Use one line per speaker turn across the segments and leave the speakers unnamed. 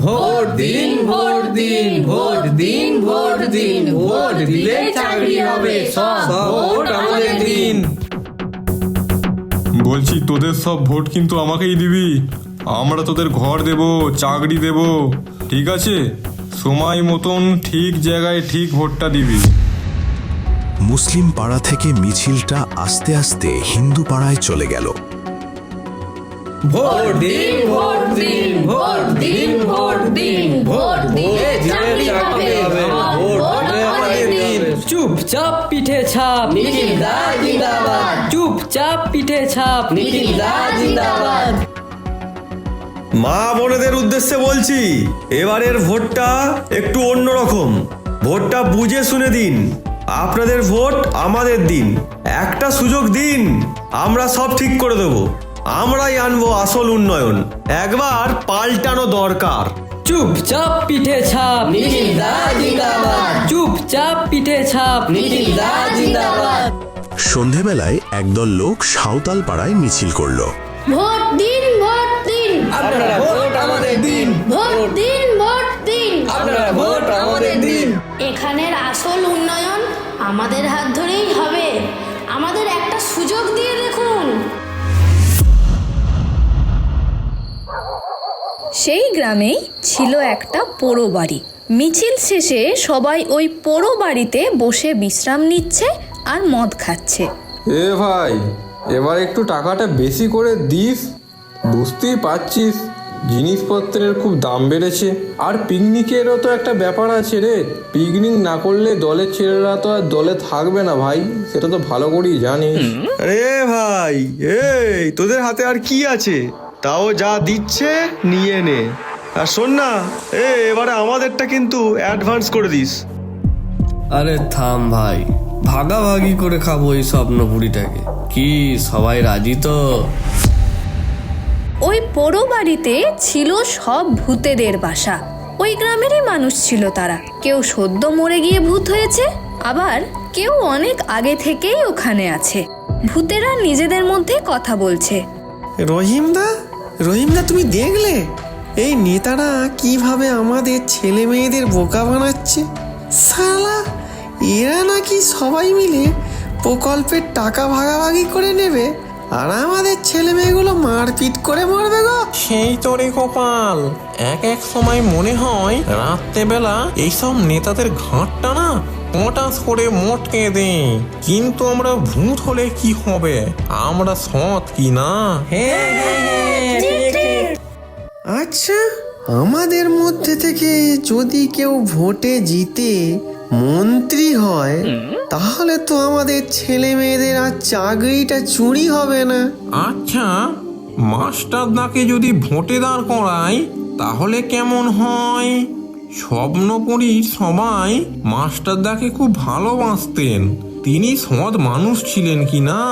Vote দিন, vote দিন, vote দিন, ভোট দিন, ভোট দিলে চাকরি হবে, সব ভোট আমাদের দিন।
বলছি তোদের সব ভোট কিন্তু আমাকেই দিবি। আমরা তোদের ঘর দেব, চাকরি দেব, ঠিক আছে? সময় মতন ঠিক জায়গায় ঠিক ভোটটা দিবি।
মুসলিম পাড়া থেকে মিছিলটা আস্তে আস্তে হিন্দু পাড়ায় চলে গেল।
ভোট দিন, ভোট দিন, ভোট দিন, ভোট দিন, ভোট দিলে চাকরি হবে, ভোট আমাদের দিন।
চুপচাপ পিঠে ছাপ,
নিখিল দা জিন্দাবাদ,
চুপচাপ পিঠে ছাপ,
নিখিল দা জিন্দাবাদ।
মা বোনেদের উদ্দেশ্যে বলছি, এবারের ভোটটা একটু অন্যরকম। ভোটটা বুঝে শুনে দিন। আপনাদের ভোট আমাদের দিন, একটা সুযোগ দিন, আমরা সব ঠিক করে দেব। আমরাই আনবো আসল উন্নয়ন, একবার পাল্টানো দরকার।
চুপচাপ পিঠে ছাপ,
নিখিল দা জিন্দাবাদ,
চুপচাপ পিঠে ছাপ,
নিখিল দা জিন্দাবাদ।
সন্ধেবেলায় একদল লোক সাঁওতাল পাড়ায় মিছিল করলো।
ভোট দিন, ভোট দিন,
আপনারা ভোট আমাদের দিন,
ভোট দিন, ভোট দিন,
আপনারা ভোট আমাদের দিন।
এখানের আসল উন্নয়ন আমাদের হাত ধরেই হবে। আমাদের একটা সুযোগ দিয়ে দেখুন।
সেই গ্রামেই ছিল একটা পোড়ো বাড়ি। মিছিল শেষে সবাই ওই পোড়ো বাড়িতে বসে বিশ্রাম নিচ্ছে আর মদ খাচ্ছে।
এ ভাই, এবার একটু টাকাটা বেশি করে দিস। বুঝতেই পারছিস জিনিসপত্রের খুব দাম বেড়েছে, আর পিকনিকেরও তো একটা ব্যাপার আছে রে। পিকনিক না করলে দলের ছেলেরা তো আর দলে থাকবে না ভাই, সেটা তো ভালো করেই জানিস।
আরে ভাই, এই তোদের হাতে আর কি আছে? তাও যা দিচ্ছে নিয়ে নে। আর শোন না, এবারে আমাদেরটা কিন্তু অ্যাডভান্স করে দিস।
আরে থাম ভাই, ভাগাভাগি করে খাবো এই স্বপ্নপুরীটাকে। কি সবাই রাজি তো?
ওই পোড়ো বাড়িতে ছিল সব ভূতেদের বাসা। ওই গ্রামেরই মানুষ ছিল তারা। কেউ সদ্য মরে গিয়ে ভূত হয়েছে, আবার কেউ অনেক আগে থেকেই ওখানে আছে। ভূতেরা নিজেদের মধ্যে কথা বলছে।
রহিমদা তুমি দেখলে এই নেতারা কিভাবে আমাদের ছেলে মেয়েদের বোকা বানাচ্ছে? শালা, এরা নাকি সবাই মিলে প্রকল্পের টাকা ভাগাভাগি করে নেবে, আর আমাদের ছেলে মেয়েগুলো মারপিট করে মরবে গো।
সেই তো রে গোপাল, এক এক সময় মনে হয় রাত্রেবেলা এইসব নেতাদের ঘাটটা না পটাশ করে মোটকে দেয়। কিন্তু আমরা ভূত হলে কি হবে? আমরা সৎ কি না?
আচ্ছা, আমাদের মধ্যে থেকে যদি কেউ ভোটে জিতে মন্ত্রী হয়, তাহলে তো আমাদের ছেলে মেয়েদের আর চাকরিটা চুরি হবে না।
আচ্ছা, মাস্টারদাকে যদি ভোটে দাঁড় করাই তাহলে কেমন হয়? স্বপ্নপুরীর সবাই মাস্টারদাকে খুব ভালোবাসতেন। তিনি সৎ মানুষ ছিলেন কি না?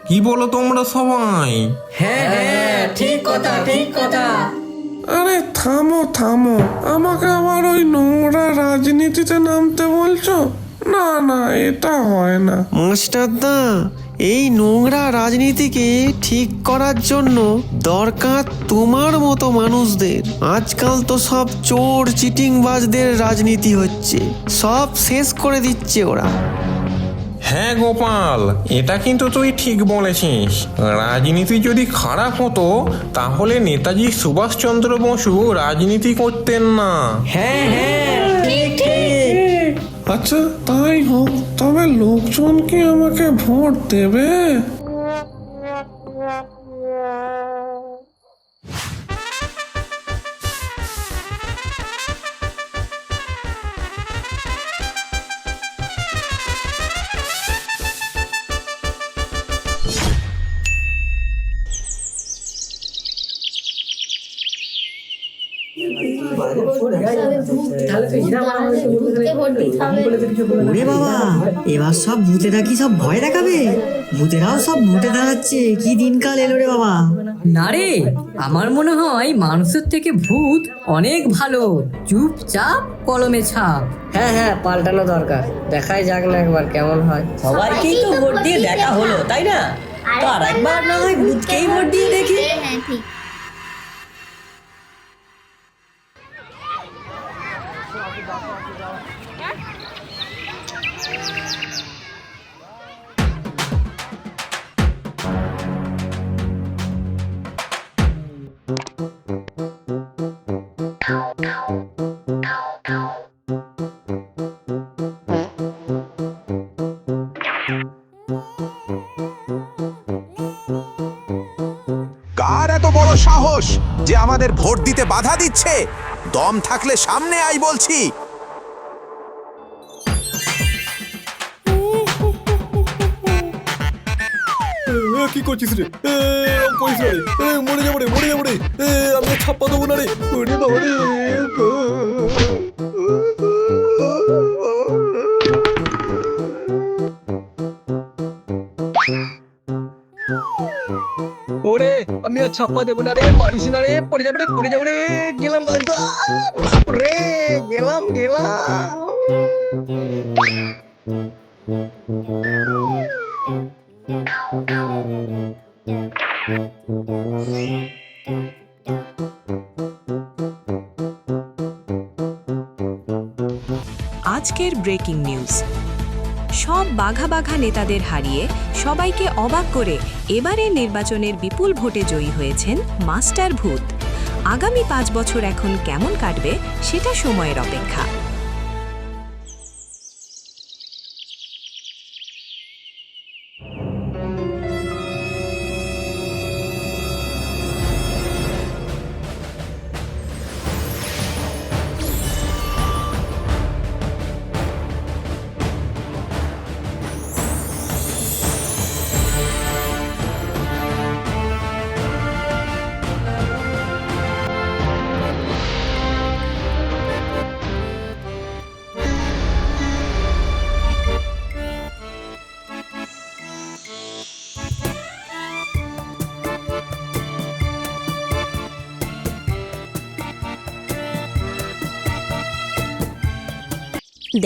কি বলো তোমরা সবাই?
হ্যাঁ হ্যাঁ, ঠিক কথা, ঠিক কথা।
আরে থামো, আমাকে আবার ওই নোংরা রাজনীতিতে নামতে বলছো? না, এটা হয় না। মাস্টারদা, এই নোংরা রাজনীতিকে ঠিক করার জন্য দরকার তোমার মতো মানুষদের। আজকাল তো সব চোর চিটিংবাজদের রাজনীতি হচ্ছে, সব শেষ করে দিচ্ছে ওরা।
হ্যাঁ গোপাল, এটা কিন্তু তুই ঠিক বলেছিস। রাজনীতি যদি খারাপ হতো তাহলে নেতাজি সুভাষচন্দ্র বসু রাজনীতি করতেন না।
হ্যাঁ হ্যাঁ, ঠিক ঠিক।
আচ্ছা তাই হোক, তবে লোকজন কি আমাকে ভোট দেবে?
ওরে বাবা, এবার সব ভূতেরা কি সব ভয় দেখাবে? ভূতেরাও সব ভোটে দাঁড়াচ্ছে, কি দিনকাল এলো রে বাবা।
না রে, আমার মনে হয় মানুষের থেকে ভূত অনেক ভালো। চুপচাপ কলমে ছাপ।
হ্যাঁ হ্যাঁ, পাল্টানো দরকার। দেখাই যাক না একবার কেমন হয়।
সবাইকেই তো ভোট দিয়ে দেখা হলো, তাই না? তো আর একবার না হয় ভূতকেই ভোট দিয়ে দেখি।
কার এত বড় সাহস যে আমাদের ভোট দিতে বাধা দিচ্ছে? দম থাকলে সামনে আই বলছি।
কি করছিস রে? কইস রে, মরে যাবো রে, মরে যাবো রে। আমি ছাপ্পা দেবো না রে। ওরে বাবা রে।
ওরে আমি আর ছাপ্পা দেবো না রে, পারিস না রে, পড়ে যাবে রে, পড়ে যাবে রে, গেলাম রে, গেলাম।
আজকের ব্রেকিং নিউজ। সব বাঘা বাঘা নেতাদের হারিয়ে সবাইকে অবাক করে এবারের নির্বাচনের বিপুল ভোটে জয়ী হয়েছেন মাস্টার ভূত। আগামী 5 বছর এখন কেমন কাটবে সেটা সময়ের অপেক্ষা।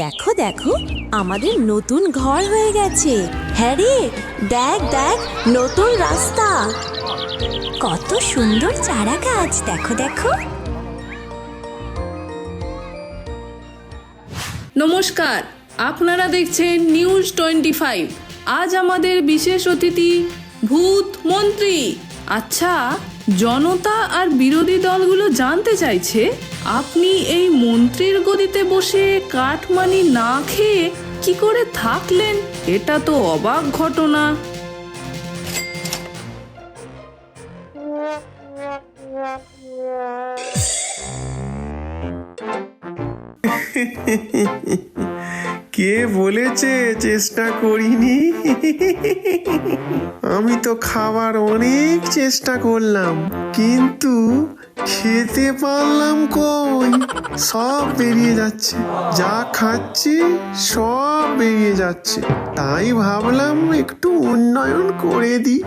দেখো দেখো আমাদের নতুন ঘর হয়ে গেছে। হ্যাঁ রে, দেখ দেখ নতুন রাস্তা, কত সুন্দর চারা গাছ, দেখো দেখো।
নমস্কার, আপনারা দেখছেন নিউজ 25। আজ আমাদের বিশেষ অতিথি ভূত মন্ত্রী। আচ্ছা, জনতা আর বিরোধী দলগুলো জানতে চাইছে আপনি এই মন্ত্রীর গদিতে বসে কাটমানি না খেয়ে কি করে থাকলেন? এটা তো অবাক ঘটনা।
কে বলেছে চেষ্টা করিনি? আমি তো খাবার অনেক চেষ্টা করলাম, কিন্তু খেতে পারলাম কই? সব বেরিয়ে যাচ্ছে, যা খাচ্ছি সব বেরিয়ে যাচ্ছে। তাই ভাবলাম একটু উন্নয়ন করে দিই।